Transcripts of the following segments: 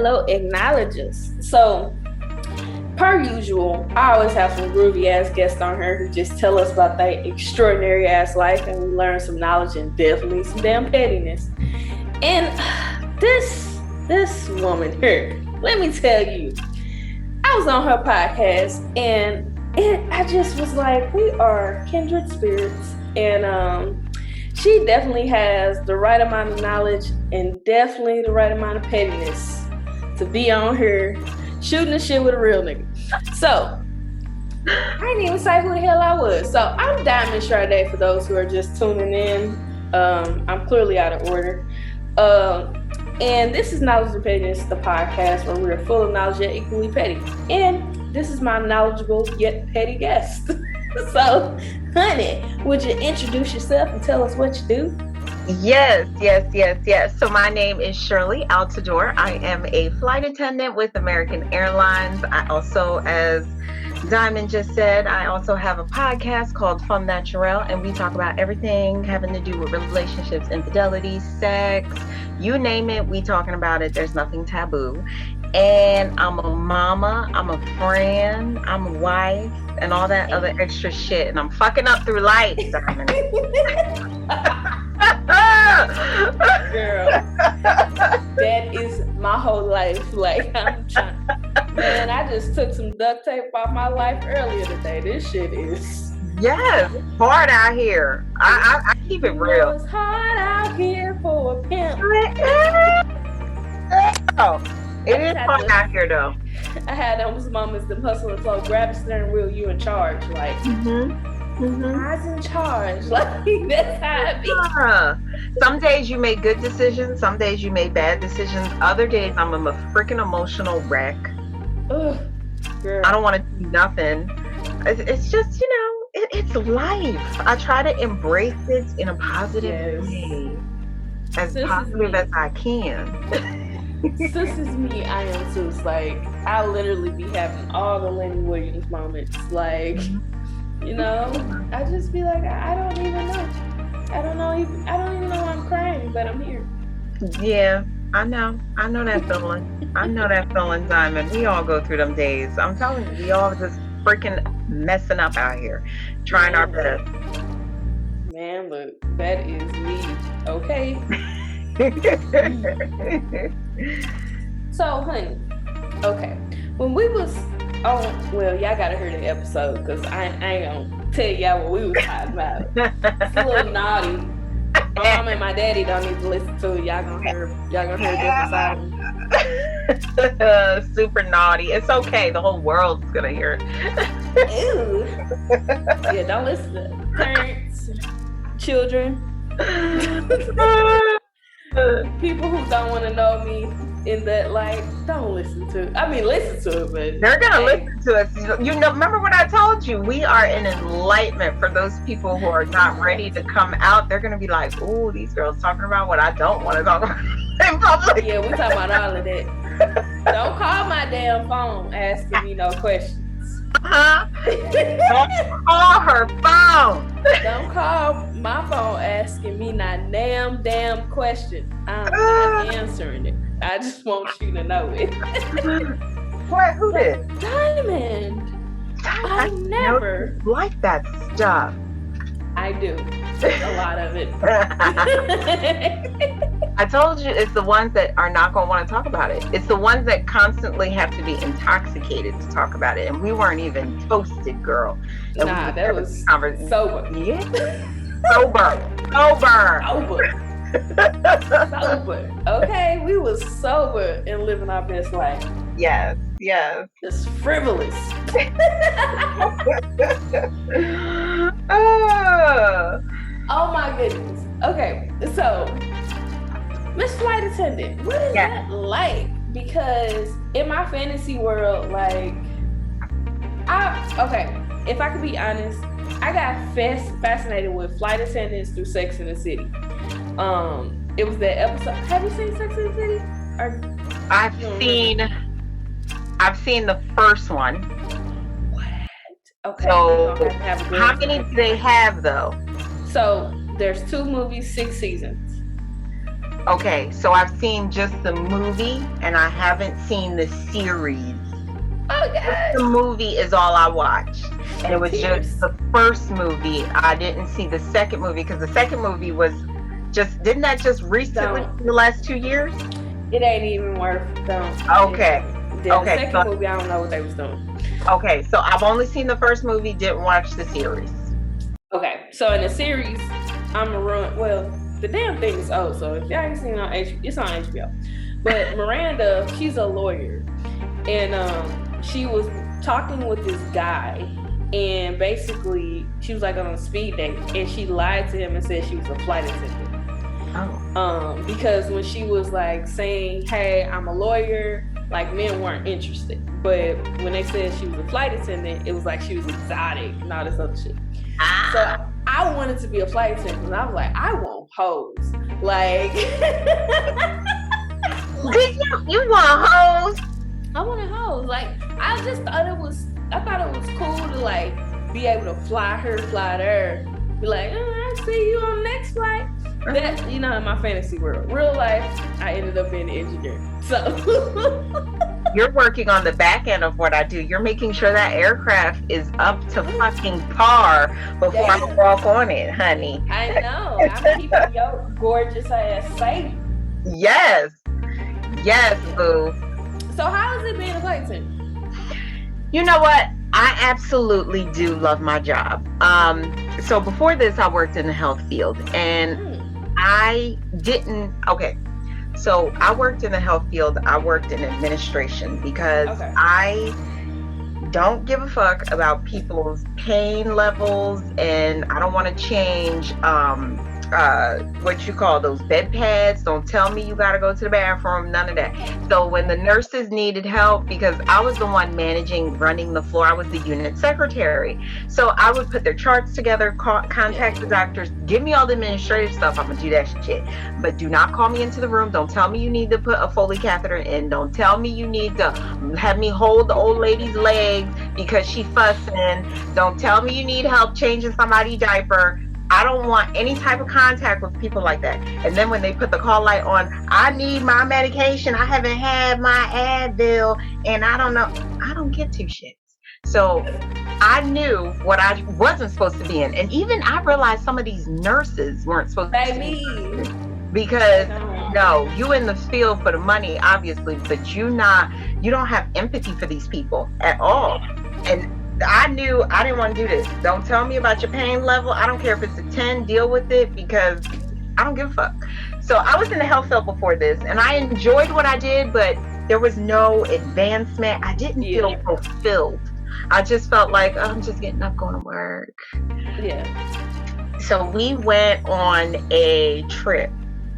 hello, acknowledges. So, per usual, I always have some groovy ass guests on here who just tell us about their extraordinary ass life, and we learn some knowledge and definitely some damn pettiness. And this woman here, let me tell you, I was on her podcast, and I just was like, we are kindred spirits, and she definitely has the right amount of knowledge and definitely the right amount of pettiness to be on here shooting the shit with a real nigga. So, I didn't even say who the hell I was. So, I'm Diamond Sade for those who are just tuning in. I'm clearly out of order. And this is Knowledge and Pettiness, the podcast where we're full of knowledge yet equally petty. And this is my knowledgeable yet petty guest. So, honey, would you introduce yourself and tell us what you do? Yes. So my name is Sherley Altidor. I am a flight attendant with American Airlines. I also, as Diamond just said, I also have a podcast called Femme Naturelle, and we talk about everything having to do with relationships, infidelity, sex, you name it, we talking about it. There's nothing taboo. And I'm a mama, I'm a friend, I'm a wife, and all that other extra shit. And I'm fucking up through life, Diamond. Girl, that is my whole life. Like, I'm trying. Man, I just took some duct tape off my life earlier today. This shit is. Yes, hard out here. I keep it real. It's hard out here for a pimp. Oh, it is hard out here though. I had those moments, the hustle and flow, grab the steering wheel, you in charge. Like, I was in charge. Like, that's how it be. Some days you make good decisions, some days you make bad decisions, other days I'm a freaking emotional wreck. Ugh, girl. I don't want to do nothing. It's just, it's life. I try to embrace it in a positive way. As positive as I can. Sis is me, I am sis. Like, I literally be having all the Lenny Williams moments. Like, I just be like, I don't even know. I don't even know why I'm crying, but I'm here. Yeah, I know that feeling. I know that feeling, Diamond. We all go through them days. I'm telling you, we all just freaking messing up out here, trying our best. Man, look, that is me. Okay. So, honey, okay. When we was on, well, y'all gotta hear the episode because I ain't gonna tell y'all what we was talking about. It's a little naughty. My mom and my daddy don't need to listen to it. Y'all gonna hear a different side of super naughty. It's okay. The whole world's gonna hear it. Ew. Yeah, don't listen to parents, children, people who don't want to know me in that light. Don't listen to it. I mean, listen to it, but they're gonna listen to us. Remember what I told you? We are an enlightenment for those people who are not ready to come out. They're gonna be like, "Ooh, these girls talking about what I don't want to talk about in public." Yeah, we talking about all of that. Don't call my damn phone asking me no questions. Don't call her phone. Don't call my phone asking me not damn question. I'm not answering it. I just want you to know it. What? Who did? Diamond. I never like that stuff. I do. A lot of it. I told you it's the ones that are not going to want to talk about it. It's the ones that constantly have to be intoxicated to talk about it. And we weren't even toasted, girl. And nah, that was sober. Yeah. Sober. Okay, we was sober and living our best life. Yes. Just frivolous. Oh my goodness. Okay, so Miss Flight Attendant, what is that like? Because in my fantasy world, like, if I could be honest, I got fascinated with flight attendants through Sex and the City. It was that episode. Have you seen Sex and the City? I've seen the first one. What? Okay. So how many do they have though? So there's 2 movies, 6 seasons. Okay, so I've seen just the movie and I haven't seen the series. Oh Just God. the movie is all I watched. And it was just Tears. the first movie. I didn't see the second movie because the second movie was just, didn't that just recently, Don't. in the last 2 years? It ain't even worth. Don't. Okay. Yeah, the Okay. second movie, I don't know what they was doing. Okay. So I've only seen the first movie, didn't watch the series. Okay, so in the series, I'm gonna run. Well, the damn thing is old, so if y'all ain't seen it on HBO, it's on HBO. But Miranda, she's a lawyer, and she was talking with this guy, and basically she was like on a speed date, and she lied to him and said she was a flight attendant. Oh. Because when she was like saying, "Hey, I'm a lawyer," like men weren't interested. But when they said she was a flight attendant, it was like she was exotic and all this other shit. So I wanted to be a flight attendant, and I was like, I want hoes. Like, Did you want hoes? I wanted hoes. Like, I just thought it was cool to like be able to fly her, fly there, be like, I see you on the next flight. That, in my fantasy world. Real life, I ended up being an engineer. So you're working on the back end of what I do. You're making sure that aircraft is up to fucking par before I walk on it, honey. I know. I'm keeping your gorgeous ass safe. Yes, boo. So how has it been a flight attendant? You know what? I absolutely do love my job. So before this, I worked in the health field, and so I worked in the health field. I worked in administration because I don't give a fuck about people's pain levels, and I don't want to change what you call those bed pads. Don't tell me you got to go to the bathroom, none of that. So when the nurses needed help, because I was the one running the floor, I was the unit secretary. So I would put their charts together, contact the doctors, give me all the administrative stuff. I'm gonna do that shit. But do not call me into the room. Don't tell me you need to put a Foley catheter in. Don't tell me you need to have me hold the old lady's legs because she fussing. Don't tell me you need help changing somebody's diaper. I don't want any type of contact with people like that. And then when they put the call light on, I need my medication. I haven't had my Advil, and I don't know. I don't get two shits. So I knew what I wasn't supposed to be in. And even I realized some of these nurses weren't supposed to be in, because no, you in the field for the money, obviously, but you don't have empathy for these people at all. And I knew I didn't want to do this. Don't tell me about your pain level. I don't care if it's a 10, deal with it, because I don't give a fuck. So I was in the health field before this, and I enjoyed what I did, but there was no advancement. I didn't feel fulfilled. I just felt like, I'm just getting up, going to work. Yeah. So we went on a trip.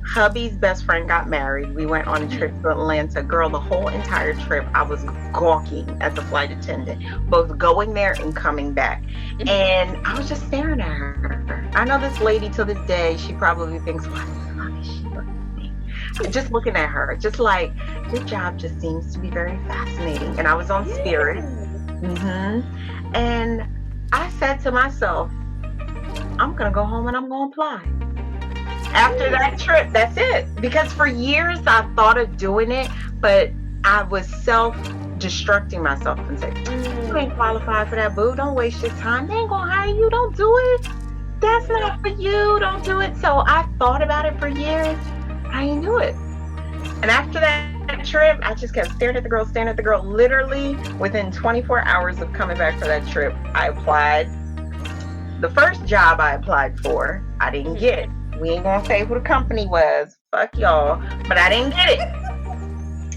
Hubby's best friend got married. We went on a trip to Atlanta. Girl, the whole entire trip, I was gawking at the flight attendant, both going there and coming back. And I was just staring at her. I know this lady till this day, she probably thinks, why the fuck is she looking at me? Just looking at her, just like, your job just seems to be very fascinating. And I was on Spirit. And I said to myself, I'm going to go home and I'm going to apply. After that trip, that's it. Because for years I thought of doing it, but I was self-destructing myself and saying, you ain't qualified for that, boo. Don't waste your time. They ain't gonna hire you. Don't do it. That's not for you. Don't do it. So I thought about it for years. I didn't do it. And after that trip, I just kept staring at the girl. Literally within 24 hours of coming back for that trip, I applied. The first job I applied for, I didn't get. We ain't gonna say who the company was. Fuck y'all. But I didn't get it.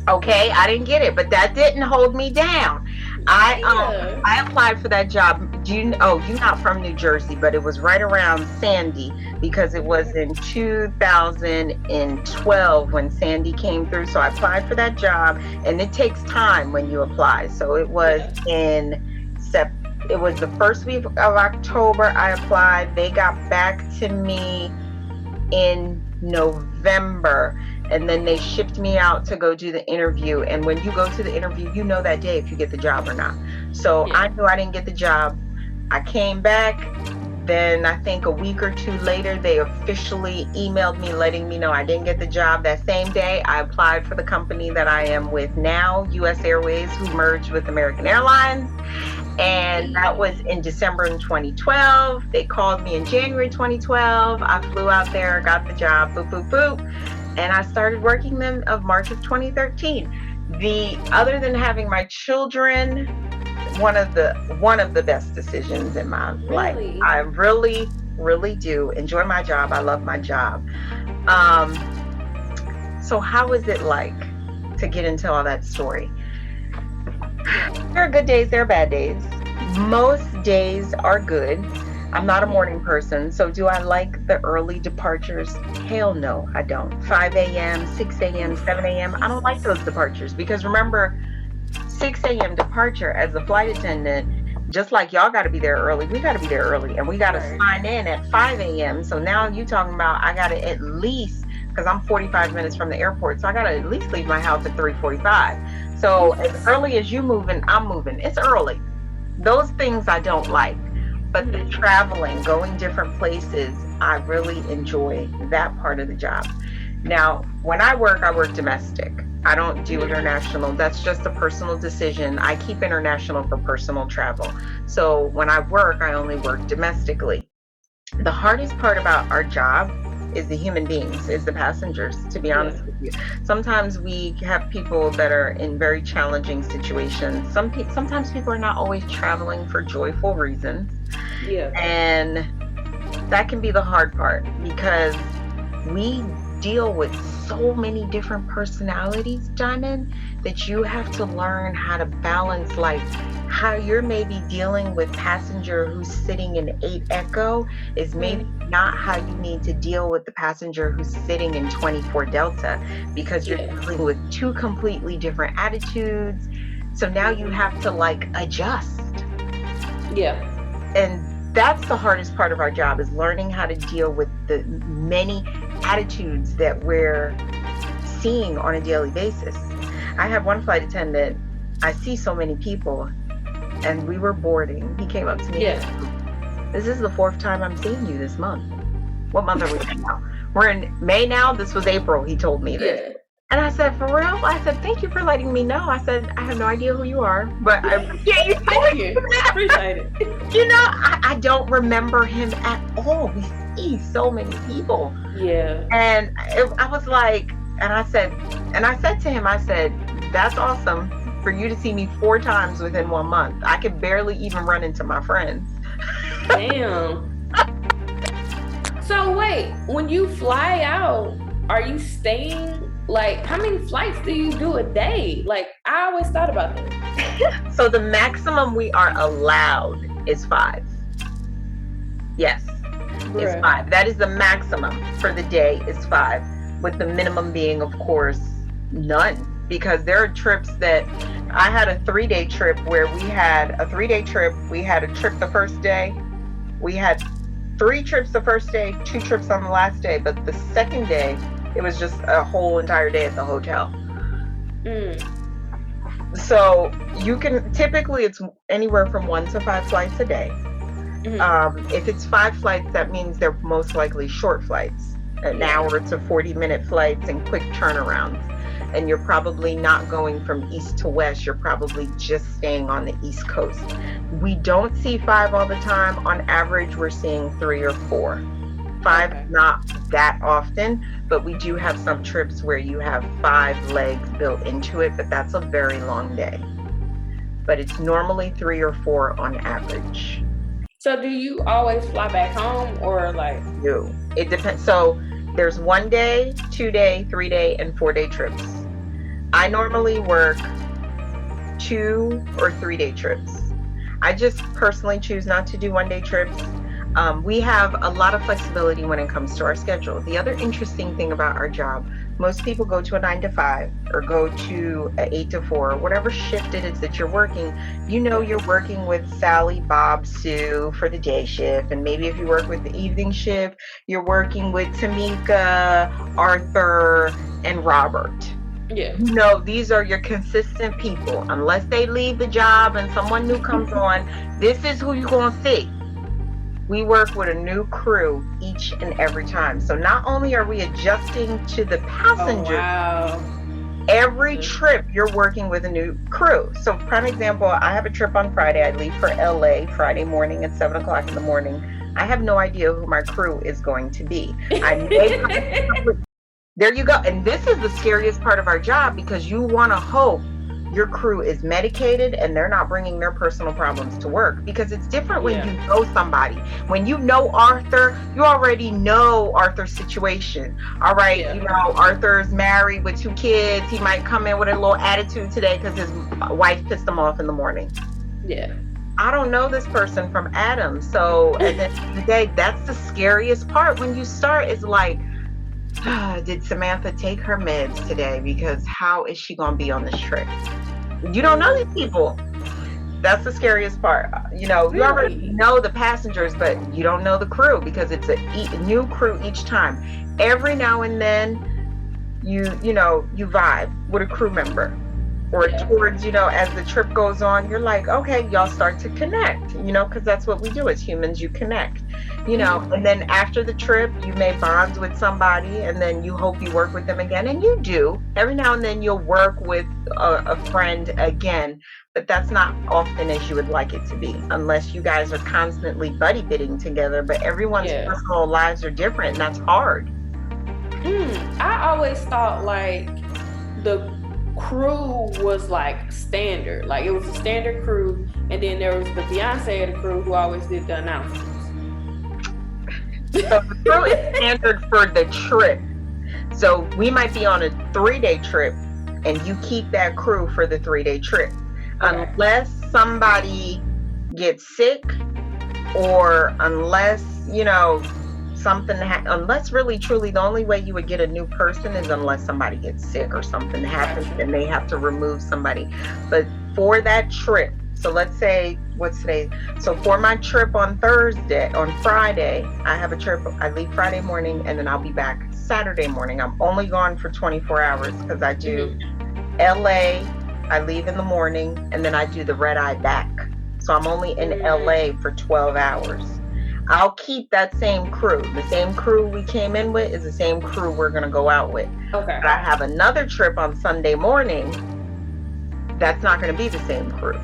Okay, I didn't get it. But that didn't hold me down. I applied for that job. You're not from New Jersey, but it was right around Sandy, because it was in 2012 when Sandy came through. So I applied for that job, and it takes time when you apply. So it was it was the first week of October I applied. They got back to me in November, and then they shipped me out to go do the interview. And when you go to the interview, you know that day if you get the job or not. So I knew I didn't get the job. I came back. Then I think a week or two later, they officially emailed me letting me know I didn't get the job. That same day, I applied for the company that I am with now, US Airways, who merged with American Airlines. And that was in December in 2012. They called me in January 2012. I flew out there, got the job, boop, boop, boop. And I started working them of March of 2013. Other than having my children, one of the best decisions in my life. I really, really do enjoy my job. I love my job. So how is it like to get into all that story? There are good days, there are bad days. Most days are good. I'm not a morning person, so do I like the early departures? Hell no, I don't. 5 a.m., 6 a.m., 7 a.m. I don't like those departures because remember, 6 a.m. departure as a flight attendant, just like y'all got to be there early, we got to be there early, and we got to sign in at 5 a.m. So now you talking about I got to at least, because I'm 45 minutes from the airport, so I got to at least leave my house at 3:45. So as early as you moving, I'm moving. It's early. Those things I don't like. But the traveling, going different places, I really enjoy that part of the job. Now, when I work domestic. I don't do international. That's just a personal decision. I keep international for personal travel. So when I work, I only work domestically. The hardest part about our job is the human beings, is the passengers, to be honest with you. Sometimes we have people that are in very challenging situations. Sometimes people are not always traveling for joyful reasons. Yeah. And that can be the hard part because we deal with so many different personalities, Diamond, that you have to learn how to balance, like how you're maybe dealing with passenger who's sitting in 8 Echo is maybe not how you need to deal with the passenger who's sitting in 24 Delta, because you're dealing with two completely different attitudes. So now you have to like adjust. Yeah. And that's the hardest part of our job, is learning how to deal with the many attitudes that we're seeing on a daily basis. I have one flight attendant, I see so many people, and we were boarding. He came up to me. Yeah. This is the 4th time I'm seeing you this month. What month are we in now? We're in May now. This was April. He told me this. Yeah. And I said, for real? I said, thank you for letting me know. I said, I have no idea who you are, but I appreciate you. Thank you. Appreciate it. You know, I don't remember him at all. We see so many people. Yeah. And I was like, and I said to him, I said, that's awesome for you to see me 4 times within 1 month. I could barely even run into my friends. Damn. So wait, when you fly out, are you staying? Like, how many flights do you do a day? Like, I always thought about that. So the maximum we are allowed is 5. Yes, it's 5. That is the maximum for the day is 5, with the minimum being, of course, none. Because there are trips that I had a 3-day trip where we had a 3-day trip. We had a trip the first day. We had 3 trips the first day, 2 trips on the last day. But the second day, it was just a whole entire day at the hotel. So you can, typically it's anywhere from 1 to 5 flights a day. If it's 5 flights, that means they're most likely short flights, an hour to 40-minute flights and quick turnarounds. And you're probably not going from east to west. You're probably just staying on the East Coast. We don't see 5 all the time. On average, we're seeing 3 or 4. 5 not that often, but we do have some trips where you have 5 legs built into it, but that's a very long day. But it's normally 3 or 4 on average. So do you always fly back home, or like? No, it depends. So there's 1 day, 2 day, 3 day, and 4 day trips. I normally work 2 or 3 day trips. I just personally choose not to do 1 day trips. We have a lot of flexibility when it comes to our schedule. The other interesting thing about our job, most people go to a 9 to 5 or go to an 8 to 4, whatever shift it is that you're working. You know, you're working with Sally, Bob, Sue for the day shift. And maybe if you work with the evening shift, you're working with Tamika, Arthur, and Robert. Yeah. You know, these are your consistent people. Unless they leave the job and someone new comes on, this is who you're going to see. We work with a new crew each and every time. So not only are we adjusting to the passenger, every trip you're working with a new crew. So prime example, I have a trip on Friday. I leave for LA Friday morning at 7:00 in the morning. I have no idea who my crew is going to be. There you go. And this is the scariest part of our job, because you want to hope your crew is medicated and they're not bringing their personal problems to work, because it's different when you know somebody. When you know Arthur, you already know Arthur's situation. All right, you know, Arthur's married with 2 kids. He might come in with a little attitude today because his wife pissed him off in the morning. Yeah. I don't know this person from Adam. So at the end of the day, that's the scariest part when you start, is like, did Samantha take her meds today? Because how is she going to be on this trip? You don't know these people. That's the scariest part. You know, you already know the passengers, but you don't know the crew, because it's a new crew each time. Every now and then, you vibe with a crew member. Or towards, as the trip goes on, you're like, okay, y'all start to connect, because that's what we do as humans. You connect, and then after the trip, you may bond with somebody, and then you hope you work with them again. And you do. Every now and then you'll work with a friend again, but that's not often as you would like it to be, unless you guys are constantly buddy bidding together. But everyone's personal lives are different, and that's hard. I always thought like the crew was like standard, like it was a standard crew, and then there was the Beyonce of the crew who always did the announcements. So the crew is standard for the trip. So we might be on a 3-day trip, and you keep that crew for the 3-day trip, unless somebody gets sick, or unless unless really truly the only way you would get a new person is unless somebody gets sick or something happens and they have to remove somebody. But for that trip, so let's say, what's today? So for my trip on Friday, I have a trip. I leave Friday morning, and then I'll be back Saturday morning. I'm only gone for 24 hours because I do LA. I leave in the morning, and then I do the red eye back. So I'm only in LA for 12 hours. I'll keep that same crew. The same crew we came in with is the same crew we're going to go out with. Okay. But I have another trip on Sunday morning. That's not going to be the same crew.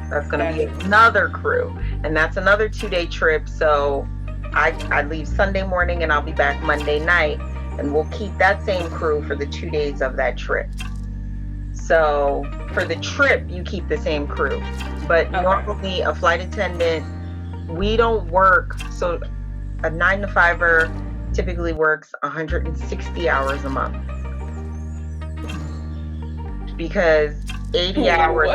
That's going to be another crew. And that's another 2-day trip. So I leave Sunday morning, and I'll be back Monday night. And we'll keep that same crew for the 2 days of that trip. So for the trip, you keep the same crew. But normally a flight attendant, we don't work. So a 9-to-5er typically works 160 hours a month, because 80 hours.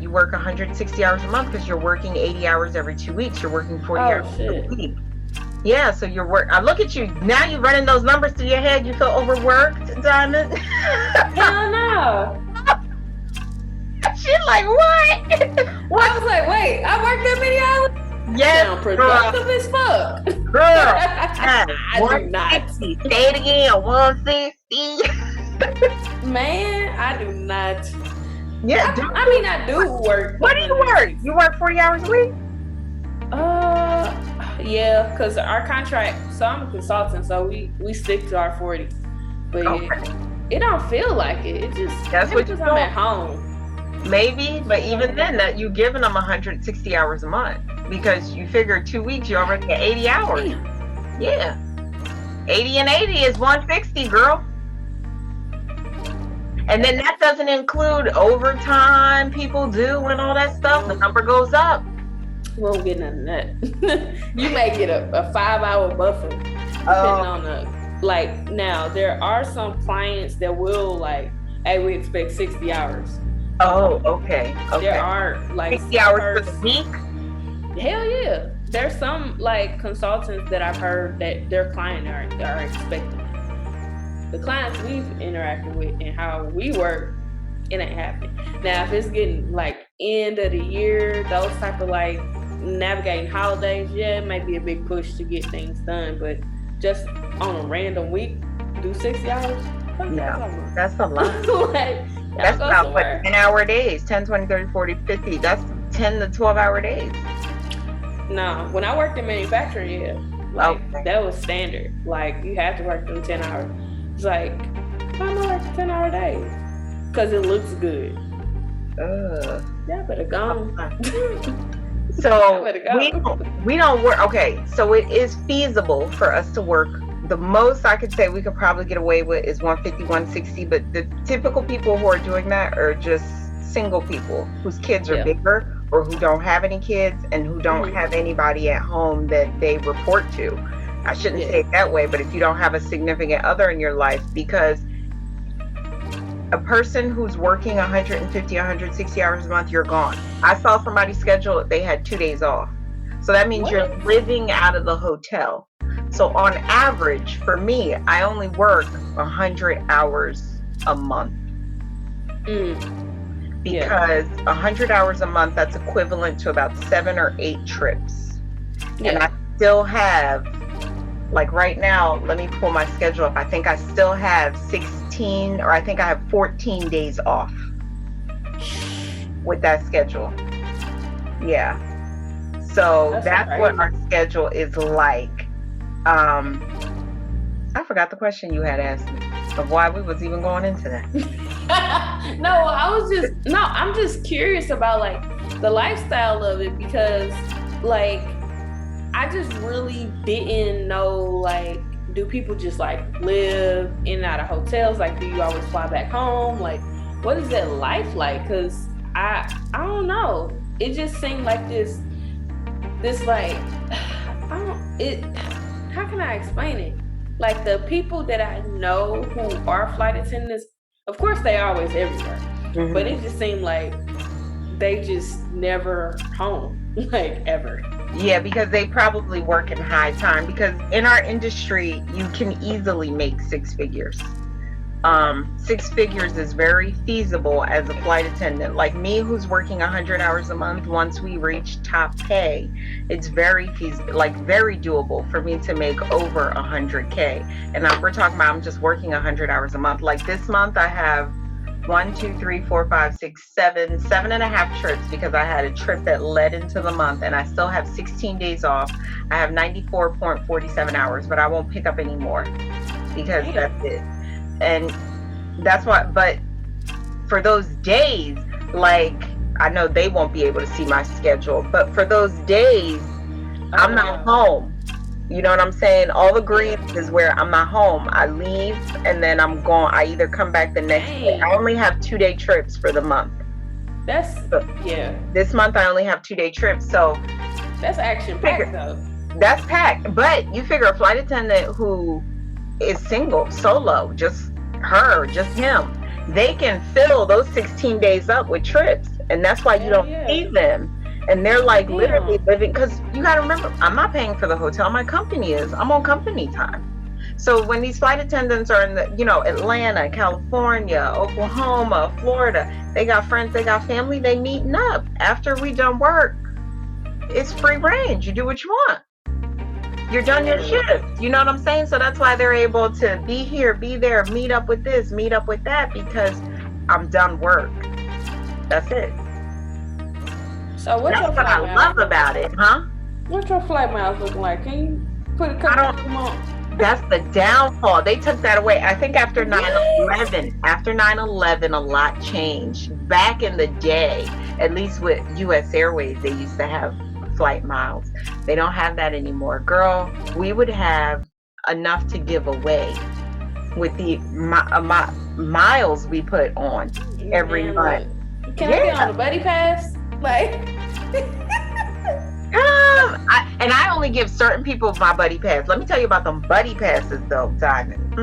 You work 160 hours a month because you're working 80 hours every 2 weeks. You're working 40 hours a week. Yeah, so I look at you now. You're running those numbers through your head. You feel overworked, Diamond? Hell no. She's like, what? I was like, wait, I worked that many hours? Yes, I'm productive as fuck. Girl, I do not. Say it again, 160. Man, I do not. Yeah, I do work. What do you work? You work 40 hours a week? Yeah, because our contract, so I'm a consultant, so we stick to our 40. But it don't feel like it. It just, that's what because I'm at home. Maybe, but even then, that you giving them 160 hours a month, because you figure 2 weeks you already get 80 hours. Yeah, 80 and 80 is 160, girl. And then that doesn't include overtime people do and all that stuff. The number goes up. We won't get none of that. You may get a 5-hour buffer, depending on now there are some clients that will hey, we expect 60 hours. Oh, okay. There are 60 hours for the week? Hell yeah. There's some consultants that I've heard that their client are expecting. The clients we've interacted with and how we work, it ain't happening. Now, if it's getting end of the year, those type of navigating holidays, it might be a big push to get things done. But just on a random week, do 60 hours? No, that's a lot. That's about 10-hour days, 10, 20, 30, 40, 50. That's 10 to 12-hour days. No, when I worked in manufacturing, yeah, like that was standard. Like you had to work them 10 hours. It's like, I'm gonna work 10-hour days because it looks good. Yeah, better go. So we don't work. Okay, so it is feasible for us to work. The most I could say we could probably get away with is 150, 160. But the typical people who are doing that are just single people whose kids are bigger, or who don't have any kids and who don't have anybody at home that they report to. I shouldn't say it that way, but if you don't have a significant other in your life, because a person who's working 150, 160 hours a month, you're gone. I saw somebody schedule, they had 2 days off. So that means you're living out of the hotel. So on average, for me, I only work 100 hours a month. Because 100 hours a month, that's equivalent to about 7 or 8 trips. And I still have, like right now, let me pull my schedule up. I think I still have 16, or I think I have 14 days off with that schedule. Yeah. So that's what our schedule is like. I forgot the question you had asked me of why we was even going into that. I'm just curious about like the lifestyle of it, because like I just really didn't know, like, do people just like live in and out of hotels? Like, do you always fly back home? Like, what is that life like? Because I don't know. It just seemed like this like, how can I explain it? Like the people that I know who are flight attendants, of course they are always everywhere, but it just seemed like they just never home, like ever. Yeah, because they probably work in high time, because in our industry, you can easily make 6 figures. 6 figures is very feasible as a flight attendant. Like me, who's working 100 hours a month, once we reach top pay, it's very feasible, like very doable for me to make over 100K. And we're talking about, I'm just working 100 hours a month. Like this month, I have 1, 2, 3, 4, 5, 6, 7 and a half trips, because I had a trip that led into the month, and I still have 16 days off. I have 94.47 hours, but I won't pick up any more because that's it. And that's why, but for those days, like, I know they won't be able to see my schedule, but for those days, I'm not home. You know what I'm saying? All the greens is where I'm not home. I leave and then I'm gone. I either come back the next day. I only have 2-day trips for the month. This month I only have 2-day trips. So that's action packed though. That's packed. But you figure a flight attendant who is single, solo, just her, just him, they can fill those 16 days up with trips. And that's why you don't see them. And they're like literally living, because you got to remember, I'm not paying for the hotel. My company is. I'm on company time. So when these flight attendants are in the, Atlanta, California, Oklahoma, Florida, they got friends, they got family, they meeting up. After we done work, it's free range. You do what you want. You're done your shift. You know what I'm saying? So that's why they're able to be here, be there, meet up with this, meet up with that, because I'm done work. That's it. So what's That's what I love about it, huh? What's your flight miles looking like? Can you put a couple of them on? That's the downfall. They took that away. I think after 9/11, a lot changed. Back in the day, at least with U.S. Airways, they used to have flight miles. They don't have that anymore. Girl, we would have enough to give away with the miles we put on every month. Can I get on the buddy pass? Like, I only give certain people my buddy pass. Let me tell you about them buddy passes, though, Diamond.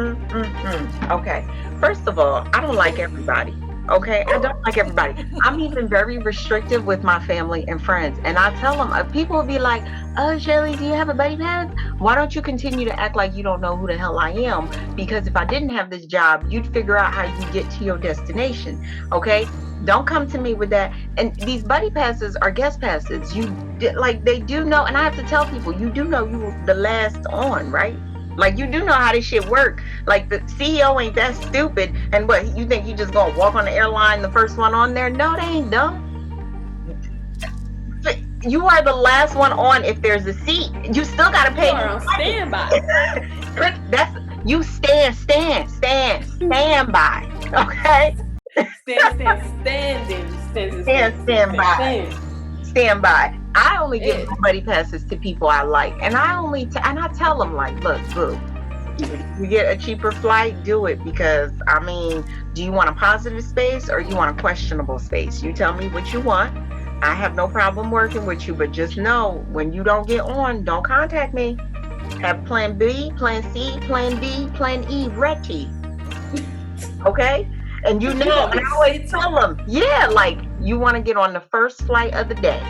Okay. First of all, I don't like everybody. Okay, I don't like everybody. I'm even very restrictive with my family and friends. And I tell them, people will be like, oh, Sherley, do you have a buddy pass? Why don't you continue to act like you don't know who the hell I am? Because if I didn't have this job, you'd figure out how you get to your destination. Okay, don't come to me with that. And these buddy passes are guest passes. They do know, and I have to tell people, you do know you were the last on, right? Like, you do know how this shit work. Like, the CEO ain't that stupid. And what, you think you just gonna walk on the airline, the first one on there? No, they ain't dumb. you are the last one on if there's a seat. You still got to pay. You are on standby. That's you stand by. Okay. Stand by. I only give buddy passes to people I like, and I tell them like, look, boo, if you get a cheaper flight, do it, because I mean, do you want a positive space or you want a questionable space? You tell me what you want. I have no problem working with you, but just know when you don't get on, don't contact me. Have plan B, plan C, plan D, plan E ready. Okay? And you know, and I always tell them, yeah, like you want to get on the first flight of the day.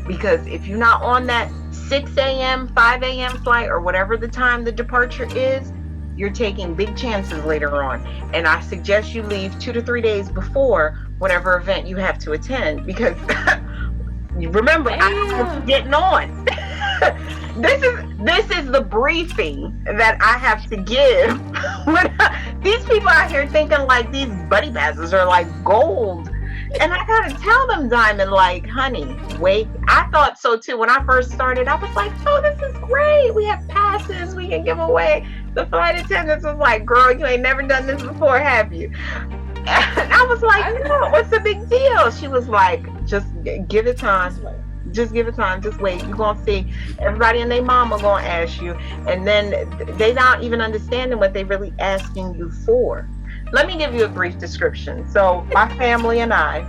Because if you're not on that 6 a.m., 5 a.m. flight or whatever the time the departure is, you're taking big chances later on. And I suggest you leave 2 to 3 days before whatever event you have to attend, because you remember, I'm getting on. This is the briefing that I have to give. These people out here thinking like these buddy passes are like gold. And I gotta tell them, Diamond, like, honey, wait. I thought so too. When I first started, I was like, oh, this is great. We have passes we can give away. The flight attendants was like, girl, you ain't never done this before, have you? And I was like, no, what's the big deal? She was like, just give it time. Just give it time. Just wait. You're going to see. Everybody and their mama going to ask you. And then they not even understanding what they really asking you for. Let me give you a brief description. So my family and I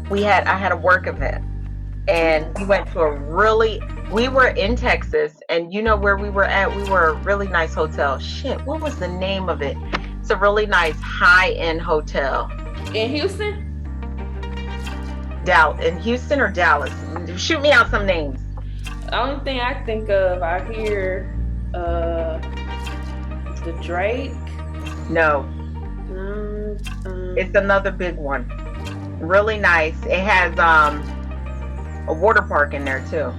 had a work event, and we went to we were in Texas, and you know where we were at? We were a really nice hotel. Shit, what was the name of it? It's a really nice high-end hotel. In Houston? In Houston or Dallas? Shoot me out some names. The only thing I think of, I hear the Drake. No. It's another big one. Really nice. It has a water park in there too.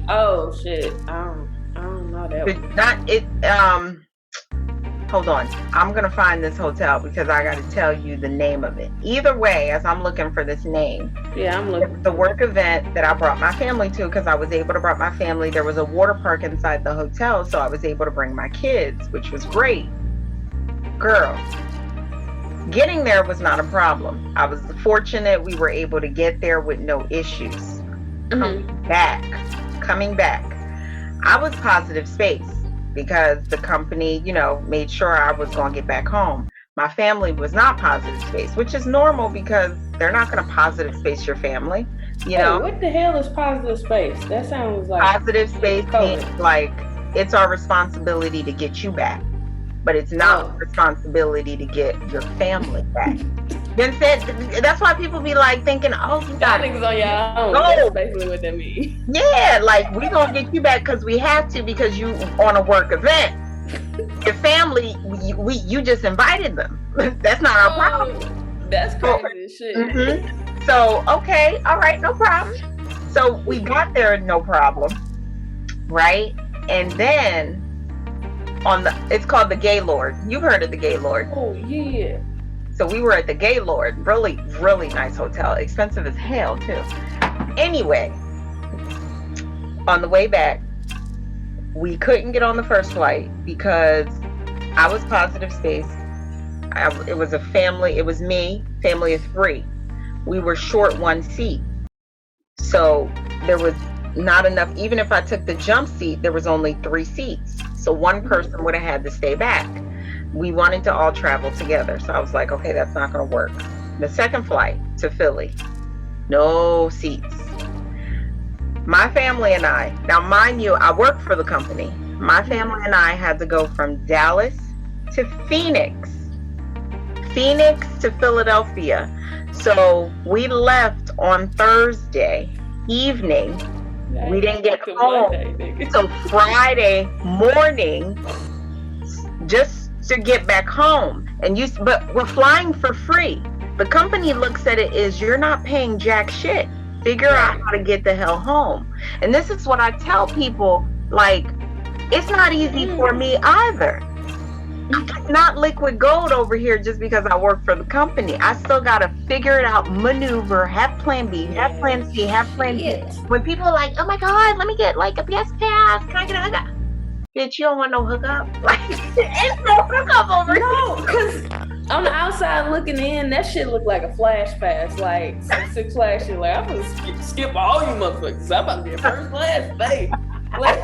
Oh shit. I don't know that one. Not it hold on. I'm gonna find this hotel because I gotta tell you the name of it. Either way, as I'm looking for this name. Yeah, I'm looking. The work event that I brought my family to, because I was able to bring my family. There was a water park inside the hotel, so I was able to bring my kids, which was great. Girl, getting there was not a problem. I was fortunate we were able to get there with no issues. Coming back, I was positive space because the company, made sure I was going to get back home. My family was not positive space, which is normal because they're not going to positive space your family. What the hell is positive space? That sounds like positive space means like it's our responsibility to get you back. But it's not a responsibility to get your family back. Then said that's why people be like thinking, oh, you got niggas on your own. That's basically what that means. Yeah, like we gonna get you back because we have to, because you on a work event. Your family, you just invited them. That's not our problem. That's crazy as shit. Mm-hmm. So okay, all right, no problem. So we got there, no problem, right? And then it's called the Gaylord. You've heard of the Gaylord. Oh yeah. So we were at the Gaylord. Really, really nice hotel. Expensive as hell too. Anyway, on the way back, we couldn't get on the first flight because I was positive space. It was a family. It was me, family of 3. We were short 1 seat. So there was not enough. Even if I took the jump seat, there was only 3 seats. So one person would have had to stay back. We wanted to all travel together. So I was like, okay, that's not going to work. The second flight to Philly, no seats. My family and I, now mind you, I work for the company. My family and I had to go from Dallas to Phoenix to Philadelphia. So we left on Thursday evening. We didn't get home until Friday morning just to get back home. But we're flying for free. The company looks at it as you're not paying jack shit. Figure out how to get the hell home. And this is what I tell people, like, it's not easy for me either. not liquid gold over here just because I work for the company. I still got to figure it out, maneuver, have plan B, have plan C, have plan D. Shit. When people are like, oh my God, let me get like a PS Pass. Can I get a hookup? Bitch, you don't want no hookup? Like, it's no hookup over No, here. because on the outside looking in, that shit look like a flash pass, like some Six Flags shit. Like, I'm gonna skip all you motherfuckers. I'm about to be first class, babe. Like,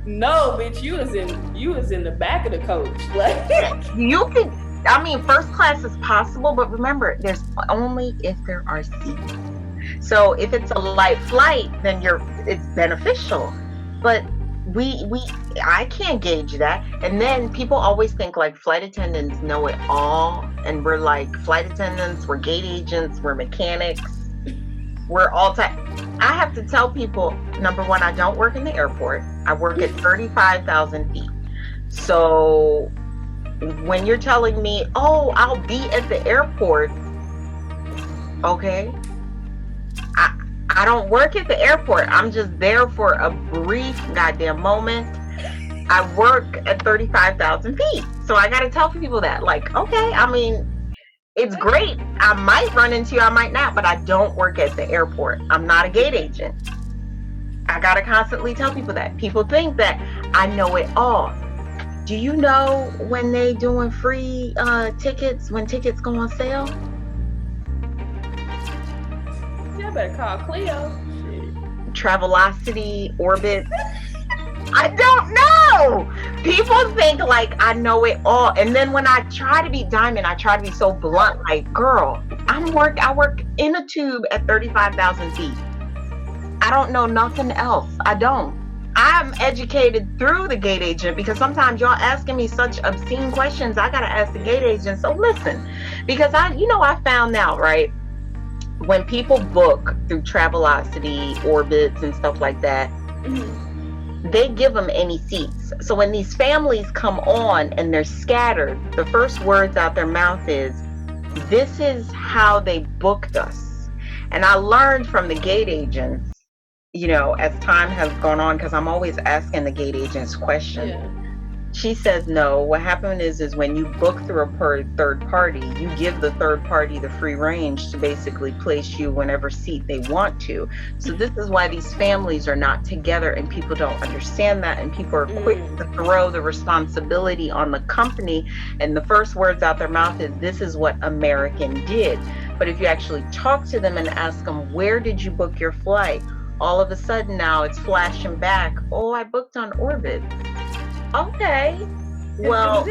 no, bitch, you was in the back of the coach. Like, You can, I mean, first class is possible, but remember, there's only if there are seats. So if it's a light flight, then it's beneficial. But I can't gauge that. And then people always think like flight attendants know it all, and we're like flight attendants, we're gate agents, we're mechanics, we're all type. I have to tell people, number one, I don't work in the airport. I work at 35,000 feet. So when you're telling me, oh, I'll be at the airport, okay, I don't work at the airport. I'm just there for a brief goddamn moment. I work at 35,000 feet. So I got to tell people that, like, okay, I mean, it's great. I might run into you, I might not, but I don't work at the airport. I'm not a gate agent. I got to constantly tell people that. People think that I know it all. Do you know when they doing free tickets, when tickets go on sale? y'all better call Cleo. Travelocity, Orbit. I don't know. People think like I know it all. And then when I try to be Diamond, I try to be so blunt, like, girl, I work in a tube at 35,000 feet. I don't know nothing else. I don't. I'm educated through the gate agent, because sometimes y'all asking me such obscene questions. I gotta ask the gate agent. So listen, because I found out, right, when people book through Travelocity, Orbits, and stuff like that, they give them any seats. So when these families come on and they're scattered, the first words out their mouth is, "This is how they booked us." And I learned from the gate agents, as time has gone on, because I'm always asking the gate agents questions. Yeah. She says, no, what happened is when you book through a third party, you give the third party the free range to basically place you whenever seat they want to. So this is why these families are not together, and people don't understand that, and people are quick to throw the responsibility on the company, and the first words out their mouth is, this is what American did. But if you actually talk to them and ask them, where did you book your flight? All of a sudden now it's flashing back, oh, I booked on Orbit. Okay, well,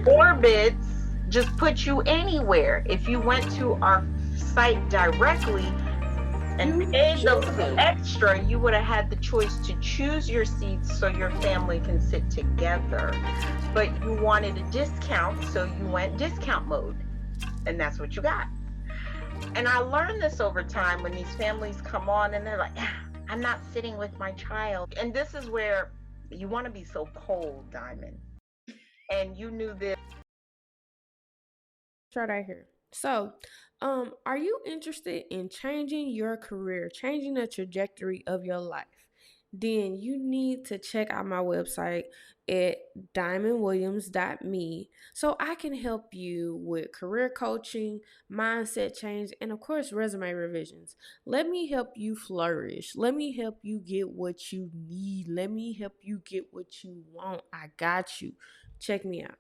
Orbits just put you anywhere. If you went to our site directly and paid the extra, you would have had the choice to choose your seats so your family can sit together. But you wanted a discount, so you went discount mode, and that's what you got. And I learned this over time when these families come on and they're like, I'm not sitting with my child. And this is where you want to be so cold, Diamond. And you knew this. Start right here. So, are you interested in changing your career, changing the trajectory of your life? Then you need to check out my website at diamondwilliams.me so I can help you with career coaching, mindset change, and of course, resume revisions. Let me help you flourish. Let me help you get what you need. Let me help you get what you want. I got you. Check me out.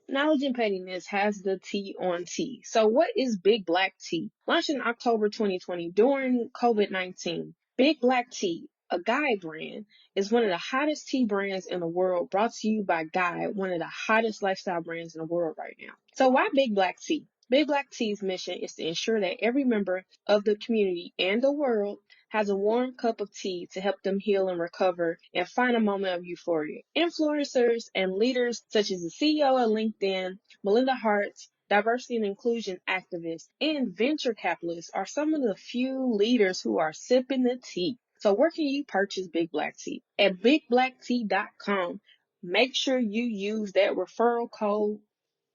Knowledge and Pettiness has the tea on tea. So, what is Big Black Tea? Launched in October 2020 during COVID-19, Big Black Tea, a Guy brand, is one of the hottest tea brands in the world, brought to you by Guy, one of the hottest lifestyle brands in the world right now. So, why Big Black Tea? Big Black Tea's mission is to ensure that every member of the community and the world has a warm cup of tea to help them heal and recover and find a moment of euphoria. Influencers and leaders such as the CEO of LinkedIn, Melinda Hart, diversity and inclusion activists, and venture capitalists are some of the few leaders who are sipping the tea. So where can you purchase Big Black Tea? At bigblacktea.com. Make sure you use that referral code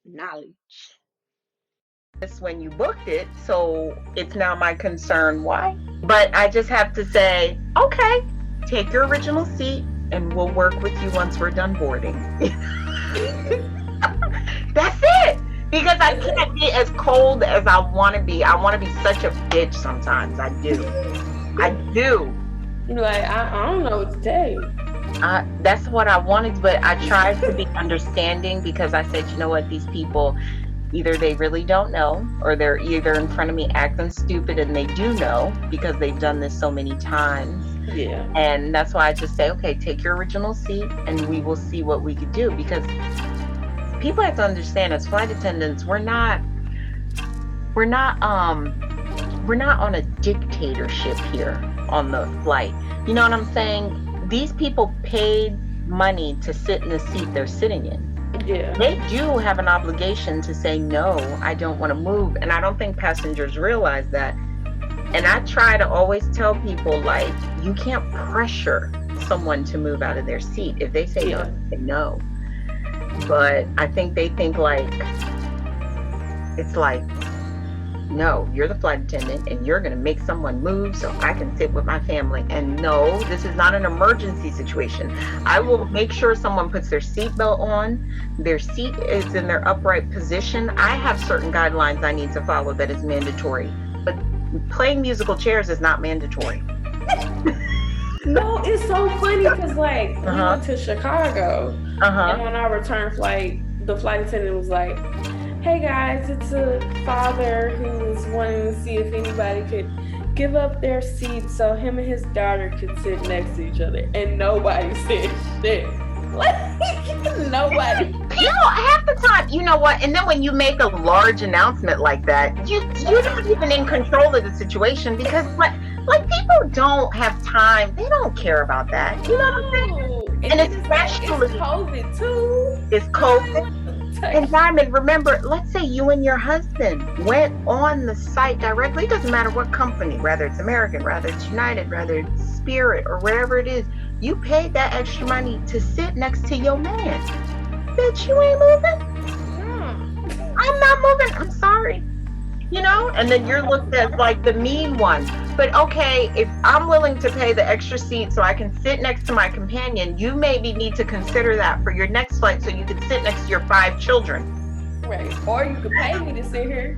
knowledge. When you booked it, so it's now my concern why. But I just have to say, okay, take your original seat and we'll work with you once we're done boarding. That's it. Because I can't be as cold as I want to be. I want to be such a bitch sometimes. I do. I do. You're like, I don't know what to tell you. That's what I wanted, but I tried to be understanding because I said, you know what, these people, either they really don't know, or they're either in front of me acting stupid and they do know because they've done this so many times. Yeah. And that's why I just say, okay, take your original seat and we will see what we could do. Because people have to understand, as flight attendants, we're not on a dictatorship here on the flight. You know what I'm saying? These people paid money to sit in the seat they're sitting in. Yeah. They do have an obligation to say, no, I don't want to move. And I don't think passengers realize that. And I try to always tell people, like, you can't pressure someone to move out of their seat. If they say no, they say no. But I think they think like, it's like, no, you're the flight attendant and you're going to make someone move so I can sit with my family. And no, this is not an emergency situation. I will make sure someone puts their seatbelt on, their seat is in their upright position. I have certain guidelines I need to follow that is mandatory, but playing musical chairs is not mandatory. No, it's so funny because like we went to Chicago and on our return flight, the flight attendant was like, hey guys, it's a father who was wanting to see if anybody could give up their seat so him and his daughter could sit next to each other. And nobody said shit. Like, nobody. You know, half the time, you know what? And then when you make a large announcement like that, you're not even in control of the situation because, like people don't have time. They don't care about that. You know what I'm saying? And especially, it's COVID too. It's COVID. And Diamond, remember, let's say you and your husband went on the site directly. It doesn't matter what company, whether it's American, whether it's United, whether it's Spirit, or wherever it is. You paid that extra money to sit next to your man. Bitch, you ain't moving? I'm not moving. I'm sorry. You know? And then you're looked at like the mean one. But okay, if I'm willing to pay the extra seat so I can sit next to my companion, you maybe need to consider that for your next flight so you can sit next to your 5 children. Right. Or you could pay me to sit here.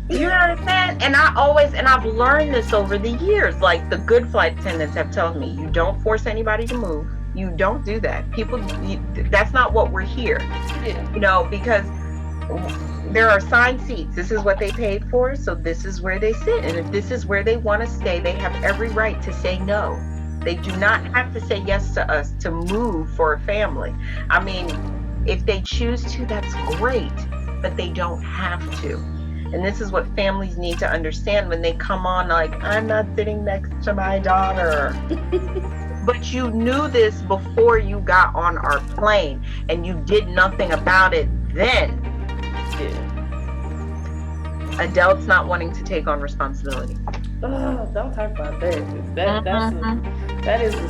You understand? And I've learned this over the years. Like the good flight attendants have told me, you don't force anybody to move. You don't do that. That's not what we're here. Yeah. You know, because there are assigned seats. This is what they paid for, so this is where they sit. And if this is where they want to stay, they have every right to say no. They do not have to say yes to us to move for a family. I mean, if they choose to, that's great, but they don't have to. And this is what families need to understand when they come on like, I'm not sitting next to my daughter. But you knew this before you got on our plane and you did nothing about it then. Yeah. Adults not wanting to take on responsibility. Oh, don't talk about that. That is a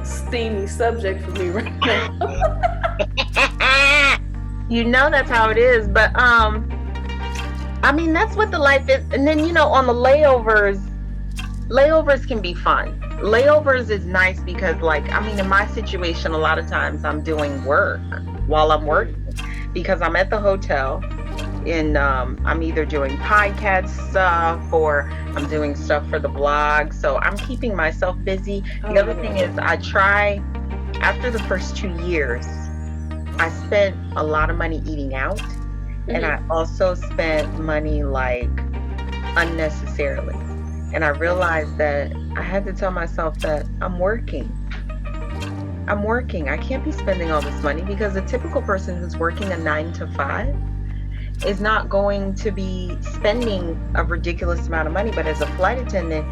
steamy subject for me right now. You know that's how it is, but I mean that's what the life is. And then, you know, on the layovers can be fun. Layovers is nice because, like, I mean, in my situation, a lot of times I'm doing work while I'm working because I'm at the hotel and I'm either doing podcast stuff or I'm doing stuff for the blog. So I'm keeping myself busy. The other thing is I try, after the first 2 years, I spent a lot of money eating out. And I also spent money like unnecessarily. And I realized that I had to tell myself that I'm working. I can't be spending all this money because a typical person who's working a 9 to 5 is not going to be spending a ridiculous amount of money. But as a flight attendant,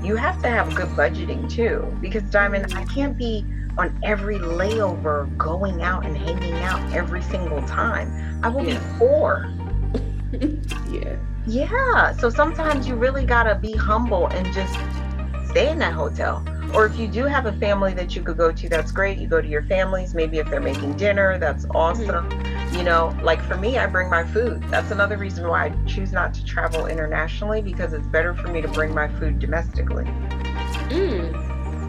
you have to have good budgeting too. Because Diamond, I can't be on every layover going out and hanging out every single time. I will be poor. Yeah. So sometimes you really gotta be humble and just stay in that hotel. Or if you do have a family that you could go to, that's great. You go to your families. Maybe if they're making dinner, that's awesome. You know, like for me, I bring my food. That's another reason why I choose not to travel internationally, because it's better for me to bring my food domestically.